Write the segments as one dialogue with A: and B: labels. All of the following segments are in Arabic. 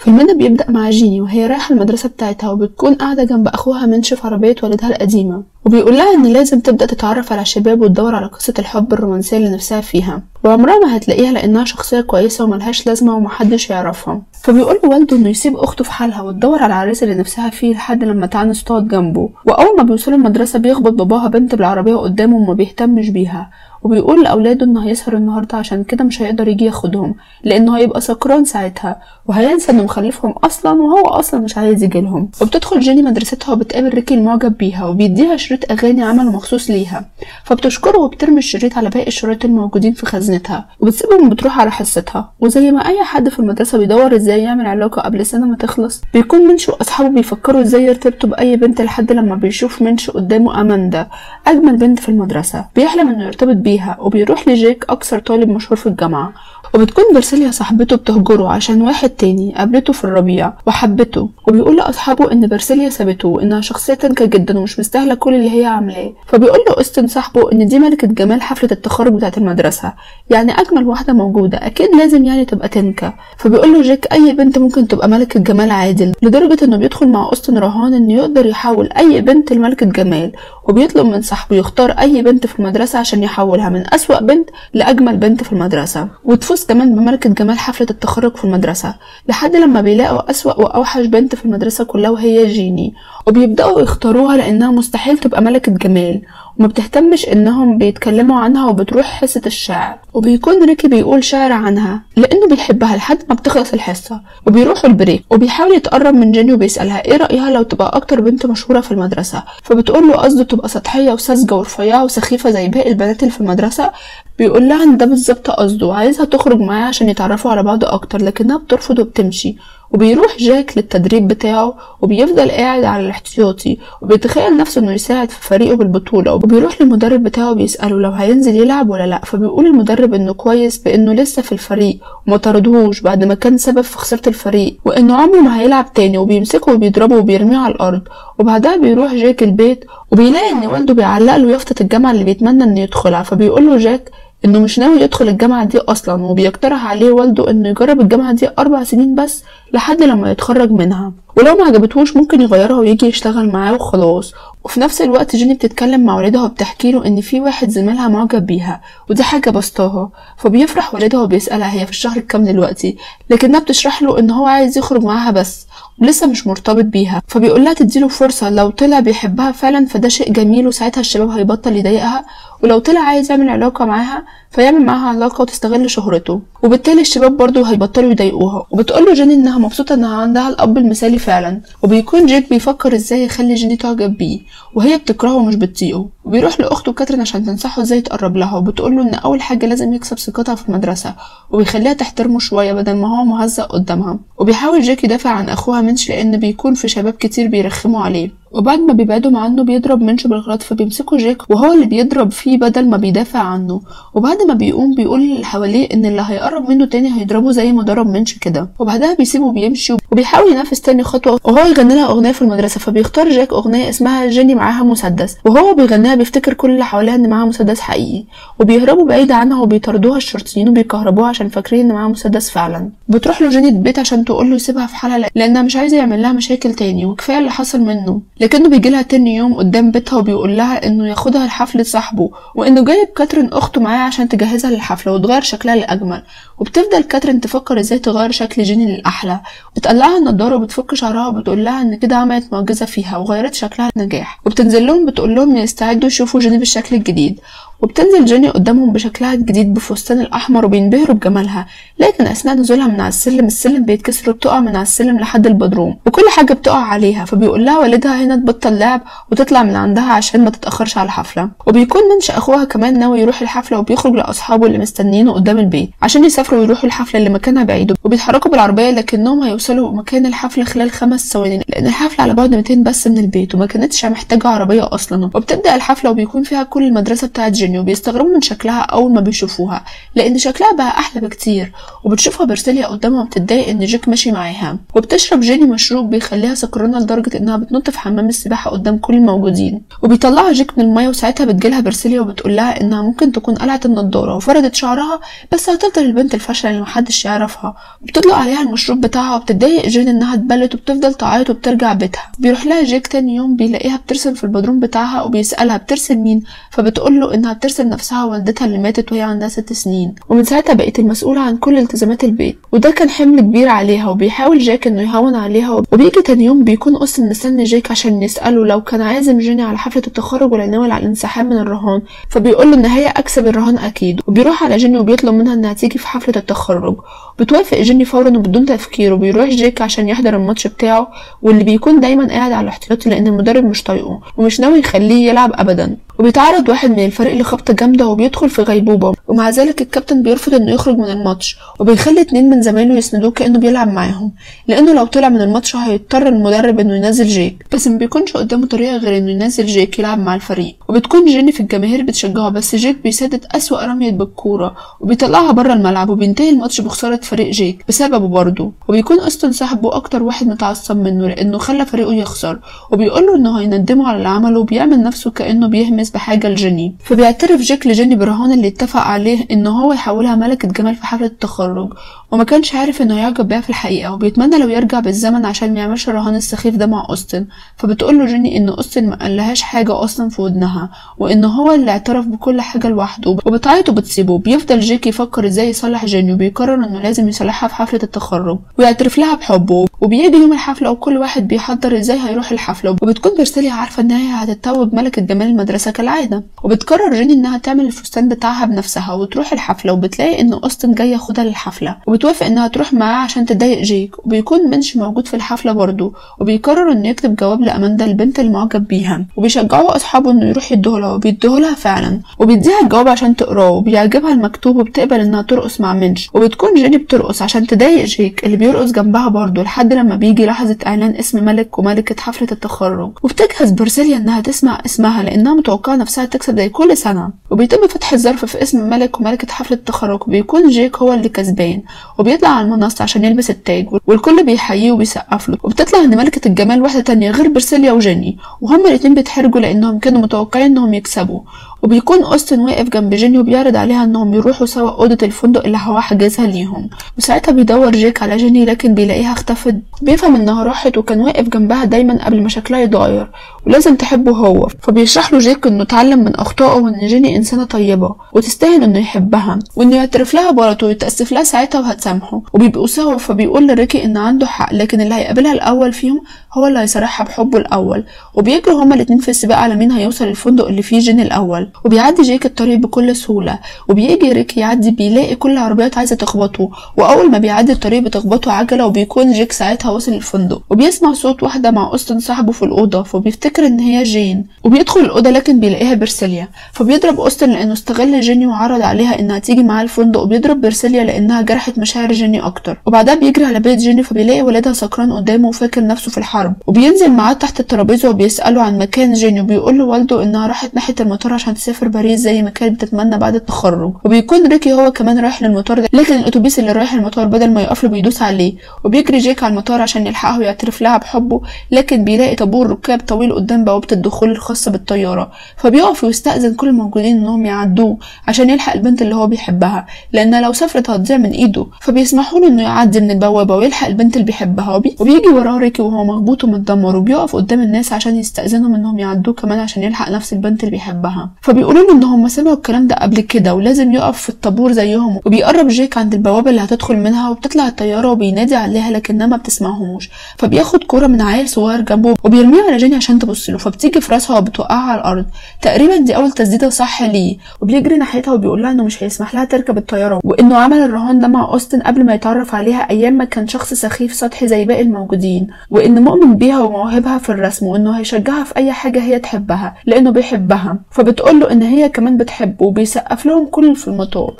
A: فيلمنا بيبدأ مع جيني وهي رايحة المدرسة بتاعتها، وبتكون قاعدة جنب أخوها منش في عربية والدها القديمة، وبيقول لها إن لازم تبدأ تتعرف على شباب وتدور على قصة الحب الرومانسية اللي نفسها فيها، وعمرها ما هتلاقيها لأنها شخصية كويسة وملهاش لازمة ومحدش يعرفها. فبيقول له والده إنه يسيب أخته في حالها وتدور على العريس اللي نفسها فيه لحد لما تعنس تقعد جنبه. وأول ما بيوصلوا المدرسة بيخبط باباها بنت بالعربية قدامه وما بيهتمش بيها، وبيقول لأولاده إنه هيسهر النهاردة عشان كده مش هيقدر يجي ياخدهم لأنه هيبقى سكران ساعتها، وهينسى إنه مخلفهم أصلا وهو أصلا مش عايز يجيلهم. وبتدخل جيني مدرستها وبتقابل ريكي المعجب بيها وبيديها شريط أغاني عمله مخصوص ليها، فبتشكره وبترمي الشريط على باقي الشرايط الموجودين في خزنتها وبتسيبهم وبتروح على حصتها. وزي ما أي حد في المدرسة بيدور إزاي يعمل علاقة قبل السنة ما تخلص، بيكون منش وأصحابه بيفكروا إزاي يرتبطوا بأي بنت لحد لما بيشوف منش قدامه أماندا أجمل بنت في المدرسة، بيحلم إنه يرتبط بيها وبيروح لجيك أكثر طالب مشهور في الجامعة. وبتكون برسيليا صاحبته بتهجره عشان واحد تاني قابلته في الربيع وحبته، وبيقول لأصحابه إن برسيليا سابته وإنها شخصية تنكة جدا ومش مستاهلة كل اللي هي عاملاه. فبيقول له أوستن صاحبه إن دي ملكة جمال حفلة التخرج بتاعة المدرسة، يعني أجمل واحدة موجودة أكيد لازم يعني تبقى تنكة. فبيقول له جيك أي بنت ممكن تبقى ملكة جمال عادل، لدرجة إنه بيدخل مع أوستن رهان إنه يقدر يحول أي بنت لملكة جمال، وبيطلب من صاحبه يختار أي بنت في المدرسة عشان يحولها من أسوأ بنت لأجمل بنت في المدرسة، وتفوز كمان بملكة جمال حفلة التخرج في المدرسة، لحد لما بيلاقوا أسوأ وأوحش بنت في المدرسة كلها وهي جيني، وبيبدأوا يختاروها لأنها مستحيل تبقى ملكة جمال وما بتهتمش إنهم بيتكلموا عنها، وبتروح حصة الشعر وبيكون ريكي بيقول شعر عنها لأنه بيحبها لحد ما بتخلص الحصة، وبيروحوا البريك وبيحاول يتقرب من جيني وبيسألها إيه رأيها لو تبقى أكتر بنت مشهورة في المدرسة، فبتقول له قصده تبقى سطحية وساذجة ورفيعة وسخيفة زي باقي البنات اللي في المدرسة. بيقول لها إن ده بالظبط قصده، عايزها تخرج معاه عشان يتعرفوا على بعض أكتر، لكنها بترفض وبتمشي. وبيروح جاك للتدريب بتاعه وبيفضل قاعد على الاحتياطي وبيتخيل نفسه انه يساعد في فريقه بالبطولة، وبيروح للمدرب بتاعه بيسأله لو هينزل يلعب ولا لا، فبيقول المدرب انه كويس بانه لسه في الفريق وما طردهوش بعد ما كان سبب في خسارة الفريق، وانه عمره ما هيلعب تاني، وبيمسكه وبيضربه وبيرميه على الارض. وبعدها بيروح جاك البيت وبيلاقي ان والده بيعلق له يافطة الجامعة اللي بيتمنى انه يدخلها، فبيقول له جاك انه مش ناوي يدخل الجامعة دي اصلا، وبيقترح عليه والده انه يجرب الجامعة دي 4 سنين بس لحد لما يتخرج منها، ولو ما عجبتهوش ممكن يغيرها ويجي يشتغل معاه وخلاص. وفي نفس الوقت جيني بتتكلم مع والدها وبتحكي له ان في واحد زميلها معجب بيها ودي حاجة بسطاها، فبيفرح والدها وبيسألها هي في الشهر الكام دلوقتي، لكنها بتشرح له ان هو عايز يخرج معاها بس ولسه مش مرتبط بيها. فبيقول لها تديله فرصة، لو طلع بيحبها فعلا فده شيء جميل وساعتها الشباب هيبطل يضايقها، ولو طلع عايز يعمل علاقة معاها فيعمل معاها علاقة وتستغل شهرته، وبالتالي الشباب برضو هيبطلوا يضايقوها. وبتقول له جيني انها مبسوطة انها عندها الاب المثالي فعلا، وبيكون جيك بيفكر ازاي يخلي جيني تعجب بيه وهي بتكرهه ومش بتطيقه، وبيروح لاخته كاترين عشان تنصحه ازاي تقرب لها، وبتقول له ان اول حاجة لازم يكسب ثقتها في المدرسة وبيخليها تحترمه شوية بدل ما هو مهزأ قدامها. وبيحاول جيك يدافع عن اخوها منش لان بيكون في شباب كتير بيرخموا عليه، وبعد ما بيبعدوا عنه بيضرب منش بالغلط، فبيمسكوا جيك وهو اللي بيضرب فيه بدل ما بيدافع عنه. وبعد ما بيقوم بيقول اللي حواليه ان اللي هيقرب منه تاني هيضربه زي ما ضرب منش كده، وبعدها بيسيبه بيمشي وبيحاول ينافس تاني خطوه وهو يغني لها اغنيه في المدرسه. فبيختار جيك اغنيه اسمها جيني معاها مسدس، وهو بيغنيها بيفتكر كل اللي حواليها ان معاها مسدس حقيقي، وبيهربوا بعيد عنها وبيطاردوها الشرطيين وبيكهربوها عشان فاكرين ان معاها مسدس فعلا. بتروح له جيني البيت عشان تقول له يسيبها في حالها لانها مش عايزه يعمل لها مشاكل تاني وكفايه اللي حصل منه، لكنه بيجي لها تاني يوم قدام بيتها وبيقول لها انه ياخدها لحفله صاحبه، وانه جايب كاترين اخته معاه عشان تجهزها للحفله وتغير شكلها للاجمل. وبتفضل كاترين تفكر ازاي تغير شكل جيني للاحلى، بتقلعها النضاره وبتفك شعرها وبتقول لها ان كده عملت معجزه فيها وغيرت شكلها لنجاح، وبتنزل لهم بتقول لهم يستعدوا يشوفوا جيني بالشكل الجديد. وبتنزل جيني قدامهم بشكلها الجديد بفستان الاحمر وبينبهروا بجمالها، لكن اثناء نزولها من على السلم بيتكسر وبتقع من على السلم لحد البدروم وكل حاجه بتقع عليها. فبيقول لها والدها هنا تبطل لعب وتطلع من عندها عشان ما تتاخرش على الحفله. وبيكون منش اخوها كمان ناوي يروح الحفله وبيخرج لاصحابه اللي مستنيينه قدام البيت عشان يسافروا ويروحوا الحفله اللي مكانها بعيد، وبيتحركوا بالعربيه لكنهم هيوصلوا مكان الحفله خلال 5 ثواني لان الحفله على بعد 200 بس من البيت وما كانتش محتاجه عربيه اصلا. وبتبدا الحفله وبيكون فيها كل المدرسه بتاعه جيني جيني وبيستغربوا من شكلها اول ما بيشوفوها لان شكلها بقى احلى بكتير. وبتشوفها برسيليا قدامها وبتتضايق ان جيك ماشي معاها. وبتشرب جيني مشروب بيخليها سكرانه لدرجه انها بتنط في حمام السباحه قدام كل الموجودين. وبيطلعها جيك من الميه وساعتها بتجيلها برسيليا وبتقول لها انها ممكن تكون قلعت النضاره وفردت شعرها بس هتفضل البنت الفاشله اللي محدش يعرفها. وبتطلق عليها المشروب بتاعها وبتتضايق جين انها اتبلت وبتفضل تعيط وبترجع بيتها. بيروح لها جيك تاني يوم بيلاقيها بترسم في البدروم بتاعها وبيسالها بترسم مين، فبتقول له انها بترسم نفسها ووالدتها اللي ماتت وهي عندها 6 سنين. ومن ساعتها بقت المسؤوله عن كل التزامات البيت وده كان حمل كبير عليها. وبيحاول جيك انه يهون عليها. وبيجي تاني يوم بيكون اوستن مستني جيك عشان يساله لو كان عازم جيني على حفله التخرج ولا ناوي على الانسحاب من الرهان، فبيقول له ان هي اكسب الرهان اكيد. وبيروح على جيني وبيطلب منها انها تيجي في حفله التخرج. بتوافق جيني فورا وبدون تفكير. وبيروح جيك عشان يحضر الماتش بتاعه واللي بيكون دايما قاعد على الاحتياطي لان المدرب مش طايقه ومش ناوي يخليه يلعب ابدا. وبيتعرض واحد من الفريق لخبطه جامده وبيدخل في غيبوبه، ومع ذلك الكابتن بيرفض انه يخرج من الماتش وبيخلي 2 من زمايله يسندوه كانه بيلعب معاهم لانه لو طلع من الماتش هيضطر المدرب انه ينزل جيك، بس ما بيكونش قدامه طريقه غير انه ينزل جيك يلعب مع الفريق. وبتكون جيني في الجماهير بتشجعه بس جيك بيسدد اسوأ رميه بالكوره وبيطلعها بره الملعب وبينتهي الماتش بخساره فريق جيك بسببه برضه. وبيكون اوستن صاحبه اكتر واحد متعصب منه لانه خلى فريقه يخسر وبيقول له انه هيندمه على اللي عمله وبيعمل نفسه كانه بيهمس بحاجه لجيني. فبيعترف جيك لجيني بالرهان اللي اتفق عليه انه هو يحولها ملكه جمال في حفله التخرج وما كانش عارف انه يعجب بيها في الحقيقه. وبيتمنى لو يرجع بالزمن عشان ما يعملش الرهان السخيف ده مع اوستن. فبتقول له جيني ان اوستن ما قالهاش حاجه اصلا في ودنها وان هو اللي اعترف بكل حاجه لوحده. وبتعيط وبتسيبه. بيفضل جيك يفكر ازاي يصلح جيني وبيقرر انه لازم يصلحها في حفله التخرج ويعترف لها بحبه. وبيجي يوم الحفله وكل واحد بيحضر ازاي هيروح الحفله. وبتكون برسيليا عارفه ان هي هتتوج ملكه جمال المدرسه كالعاده. وبتقرر جيني انها تعمل الفستان بتاعها بنفسها وتروح الحفله. وبتلاقي ان اوستن جاي ياخدها للحفله وبتوافق انها تروح معاه عشان تضايق جيك. وبيكون منش موجود في الحفله برضه وبيقرر انه يكتب جواب لاماندا البنت اللي معجب بيها وبيشجعوا اصحابه انه يروح يديهولها وبيديهولها فعلا. وبيديها الجواب عشان تقراه وبيعجبها المكتوب وبتقبل انها ترقص مع منش. وبتكون جيني بترقص عشان تضايق جيك اللي بيرقص جنبها برضه لحد لما بيجي لحظه اعلان اسم ملك وملكه حفله التخرج. وبتجهز برسيليا انها تسمع اسمها لانها متوقعه نفسها تكسب زي كل سنه. وبيتم فتح الظرف في اسم ملك وملكه حفله التخرج. بيكون جيك هو اللي كسبان وبيطلع على المنصه عشان يلبس التاج والكل بيحييه وبيسقف له. وبتطلع ان ملكه الجمال واحده تانية غير برسيليا وجيني وهما الاتنين بيتحرجوا لانهم كانوا متوقعين انهم يكسبوا. وبيكون اوستن واقف جنب جيني وبيعرض عليها انهم يروحوا سوا اوضه الفندق اللي هو حجزها ليهم. وساعتها بيدور جيك على جيني لكن بيلاقيها اختفت. بيفهم انها راحت وكان واقف جنبها دايما قبل ما شكلها يتغير ولازم تحبه هو. فبيشرح له جيك انه اتعلم من اخطائه وان جيني انسانه طيبه وتستاهل انه يحبها وانه يعترف لها برضه ويتاسف لها ساعتها وهتسامحه. وبيبقوا سوا. فبيقول لريكي ان عنده حق لكن اللي هيقابلها الاول فيهم هو اللي هيصارحها بحبه الاول. وبيجروا هما الاتنين في السباق على مين هيوصل الفندق اللي فيه جيني الاول. وبيعدي جيك الطريق بكل سهوله وبيجي ريكي يعدي بيلاقي كل العربيات عايزه تخبطه. واول ما بيعدي الطريق بتخبطه عجله. وبيكون جيك ساعتها وصل الفندق وبيسمع صوت واحده مع اوستن صاحبه في الاوضه فبيفتكر ان هي جين. وبيدخل الاوضه لكن بيلاقيها برسيليا. فبيضرب اوستن لانه استغل جيني وعرض عليها انها تيجي معاه الفندق. وبيضرب برسيليا لانها جرحت مشاعر جيني اكتر. وبعدها بيجري على بيت جيني فبيلاقي والدها سكران قدامه وفاكر نفسه في الحرب. وبينزل معاه تحت الترابيزه وبيساله عن مكان جيني وبيقول له والده انها راحت ناحيه المطار عشان تسافر باريس زي ما كانت بتتمنى بعد التخرج. وبيكون ريكي هو كمان رايح للمطار ده لكن الاتوبيس اللي رايح المطار بدل ما يقف له بيدوس عليه. وبيجري جيك على المطار عشان يلحقه ويعترف لها بحبه لكن بيلاقي طابور ركاب طويل قدام بوابه الدخول الخاصه بالطياره. فبيقف ويستأذن كل الموجودين انهم يعدوه عشان يلحق البنت اللي هو بيحبها لان لو سافرت هتضيع من ايده. فبيسمحوا له انه يعدي من البوابه ويلحق البنت اللي بيحبها. وبيجي وراه ريكي وهو مخبوط ومتدمر وبيقف قدام الناس عشان يستأذنهم انهم يعدوه كمان عشان يلحق نفس البنت اللي بيحبها. فبيقولوا له انهم سمعوا الكلام ده قبل كده ولازم يقف في الطابور زيهم. وبيقرب جيك عند البوابه اللي هتدخل منها وبتطلع الطياره وبينادي عليها لكنها ما بتسمعهمش. فبياخد كوره من عيل صغير جنبه وبيرميها على جيني عشان تبص له فبتيجي في راسها وبتوقعها على الارض. تقريبا دي اول تسديده صح ليه. وبيجري ناحيتها وبيقول لها انه مش هيسمح لها تركب الطياره وانه عمل الرهان ده مع اوستن قبل ما يتعرف عليها ايام ما كان شخص سخيف سطحي زي باقي الموجودين وان مؤمن بيها وموهبها في الرسم وانه هيشجعها في اي حاجه هي تحبها لانه بيحبها. فبتقول له ان هي كمان بتحبه وبيسقف لهم كل في المطار.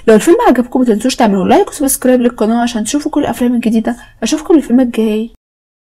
A: لو الفيلم عجبكم ما تنسوش تعملوا لايك وسبسكرايب للقناه عشان تشوفوا كل الافلام الجديده. اشوفكم الفيلم الجاي.